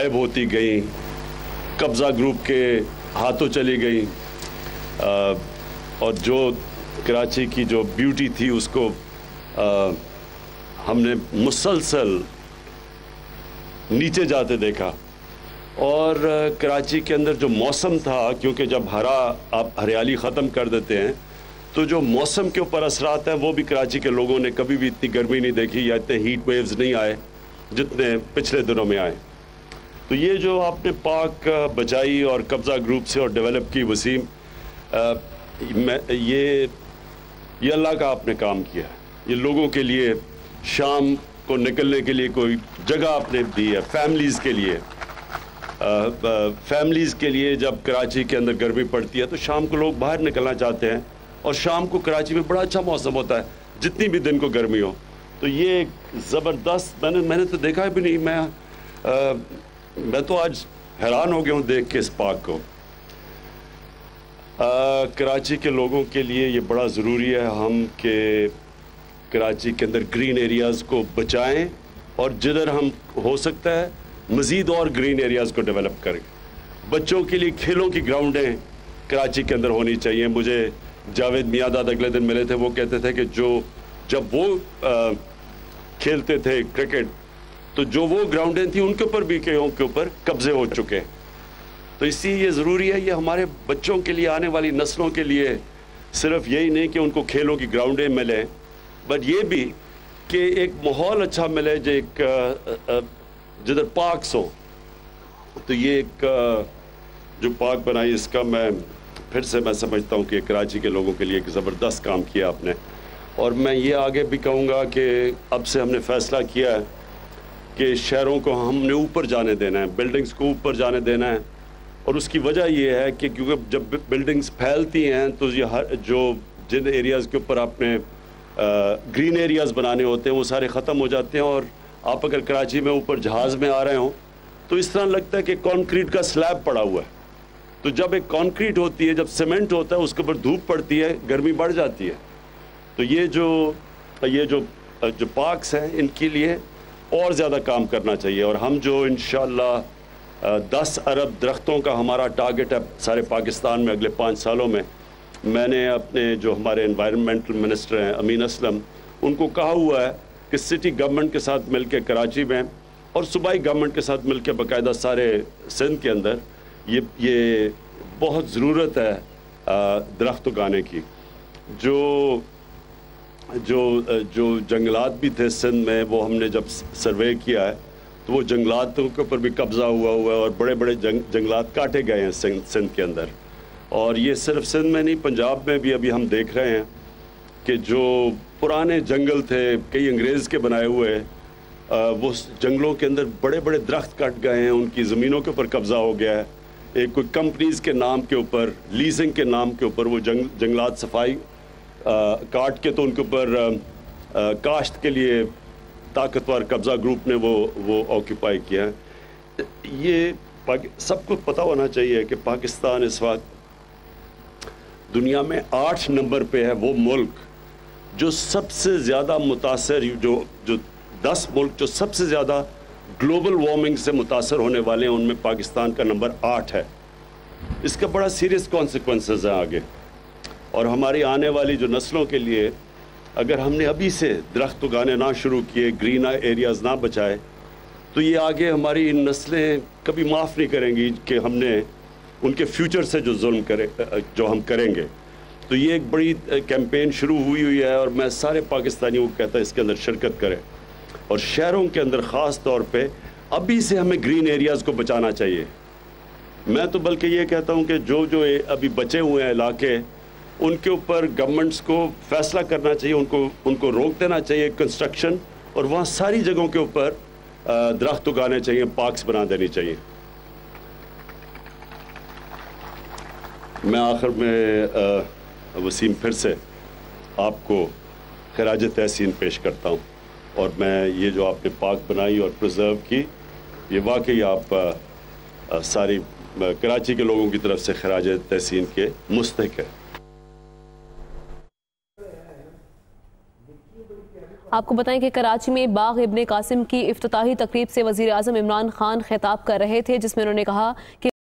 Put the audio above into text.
गायब होती गई, कब्ज़ा ग्रुप के हाथों चली गई, और जो कराची की जो ब्यूटी थी उसको हमने मुसलसल नीचे जाते देखा। और कराची के अंदर जो मौसम था, क्योंकि जब आप हरियाली ख़त्म कर देते हैं तो जो मौसम के ऊपर असरात हैं, वो भी कराची के लोगों ने कभी भी इतनी गर्मी नहीं देखी या इतने हीट वेव्स नहीं आए जितने पिछले दिनों में आए। तो ये जो आपने पाक बचाई और कब्ज़ा ग्रुप से और डेवलप की वसीम, ये अल्लाह का आपने काम किया। ये लोगों के लिए शाम को निकलने के लिए कोई जगह आपने दी है, फैमिलीज़ के लिए जब कराची के अंदर गर्मी पड़ती है तो शाम को लोग बाहर निकलना चाहते हैं, और शाम को कराची में बड़ा अच्छा मौसम होता है जितनी भी दिन को गर्मी हो। तो ये ज़बरदस्त, मैंने तो देखा भी नहीं। मैं तो आज हैरान हो गया हूँ देख के इस पार्क को। कराची के लोगों के लिए ये बड़ा ज़रूरी है हम कि कराची के अंदर ग्रीन एरियाज़ को बचाएं, और जिधर हम हो सकता है मज़ीद और ग्रीन एरियाज़ को डेवलप करें। बच्चों के लिए खेलों की ग्राउंडें कराची के अंदर होनी चाहिए। मुझे जावेद मियादाद अगले दिन मिले थे, वो कहते थे कि जब वो खेलते थे क्रिकेट, तो जो वो ग्राउंडें थी उनके ऊपर भी कईयों के ऊपर कब्जे हो चुके हैं। तो इसलिए ये ज़रूरी है, ये हमारे बच्चों के लिए, आने वाली नस्लों के लिए सिर्फ यही नहीं कि उनको खेलों की ग्राउंडें मिलें, बट ये भी कि एक माहौल अच्छा मिले जिधर पार्क्स हो। तो ये एक जो पार्क बनाई, इसका मैं समझता हूँ कि कराची के लोगों के लिए एक ज़बरदस्त काम किया आपने। और मैं ये आगे भी कहूँगा कि अब से हमने फ़ैसला किया है कि शहरों को हमने ऊपर जाने देना है, बिल्डिंग्स को ऊपर जाने देना है। और उसकी वजह ये है कि क्योंकि जब बिल्डिंग्स फैलती हैं तो ये जिन एरियाज़ के ऊपर आपने ग्रीन एरियाज़ बनाने होते हैं वो सारे ख़त्म हो जाते हैं। और आप अगर कराची में ऊपर जहाज़ में आ रहे हो तो इस तरह लगता है कि कंक्रीट का स्लैब पड़ा हुआ है। तो जब एक कंक्रीट होती है, जब सीमेंट होता है, उसके ऊपर धूप पड़ती है, गर्मी बढ़ जाती है। तो ये जो पार्क्स हैं, इनके लिए और ज़्यादा काम करना चाहिए। और हम जो इंशाअल्लाह 10 अरब दरख्तों का हमारा टारगेट है सारे पाकिस्तान में अगले 5 सालों में, मैंने अपने जो हमारे एनवायरनमेंटल मिनिस्टर हैं अमीन असलम, उनको कहा हुआ है कि सिटी गवर्नमेंट के साथ मिलकर कराची में और सूबाई गवर्नमेंट के साथ मिलकर बाकायदा सारे सिंध के अंदर ये बहुत ज़रूरत है दरख्त उगाने की। जो जंगलात भी थे सिंध में, वो हमने जब सर्वे किया है तो वो जंगलातों के ऊपर भी कब्ज़ा हुआ है और बड़े बड़े जंगलात काटे गए हैं सिंध के अंदर। और ये सिर्फ सिंध में नहीं, पंजाब में भी अभी हम देख रहे हैं कि जो पुराने जंगल थे कई अंग्रेज़ के बनाए हुए, वो जंगलों के अंदर बड़े बड़े दरख्त कट गए हैं, उनकी ज़मीनों के ऊपर कब्ज़ा हो गया है। एक कोई कंपनीज़ के नाम के ऊपर, लीजिंग के नाम के ऊपर वो जंगलात सफाई काट के तो उनके ऊपर काश्त के लिए ताकतवर कब्ज़ा ग्रुप ने वो ऑक्यूपाई किया है। ये सबको पता होना चाहिए कि पाकिस्तान इस वक्त दुनिया में 8 नंबर पे है वो मुल्क जो सबसे ज़्यादा मुतासर, जो 10 मुल्क जो सबसे ज़्यादा ग्लोबल वार्मिंग से मुतासर होने वाले हैं, उनमें पाकिस्तान का नंबर 8 है। इसका बड़ा सीरियस कॉन्सिक्वेंसेस हैं आगे। और हमारी आने वाली जो नस्लों के लिए अगर हमने अभी से दरख्त उगाने ना शुरू किए, ग्रीन एरियाज़ ना बचाए, तो ये आगे हमारी नस्लें कभी माफ़ नहीं करेंगी कि हमने उनके फ्यूचर से जो हम करेंगे। तो ये एक बड़ी कैंपेन शुरू हुई है और मैं सारे पाकिस्तानियों को कहता है इसके अंदर शिरकत करें। और शहरों के अंदर ख़ास तौर पे अभी से हमें ग्रीन एरियाज़ को बचाना चाहिए। मैं तो बल्कि ये कहता हूँ कि जो अभी बचे हुए हैं इलाके, उनके ऊपर गवर्नमेंट्स को फ़ैसला करना चाहिए, उनको रोक देना चाहिए कंस्ट्रक्शन, और वहाँ सारी जगहों के ऊपर दरख्त उगाने चाहिए, पार्क्स बना देनी चाहिए। मैं आखिर में वसीम फिर से आपको खराज तहसीन पेश करता हूँ, और मैं ये जो आपने पार्क बनाई और प्रिजर्व की, ये वाकई आप सारी कराची के लोगों की तरफ से खराज तहसीन के मुस्तहिक है। آپ کو بتائیں کہ کراچی میں باغ ابن قاسم کی افتتاحی تقریب سے وزیر اعظم عمران خان خطاب کر رہے تھے، جس میں انہوں نے کہا کہ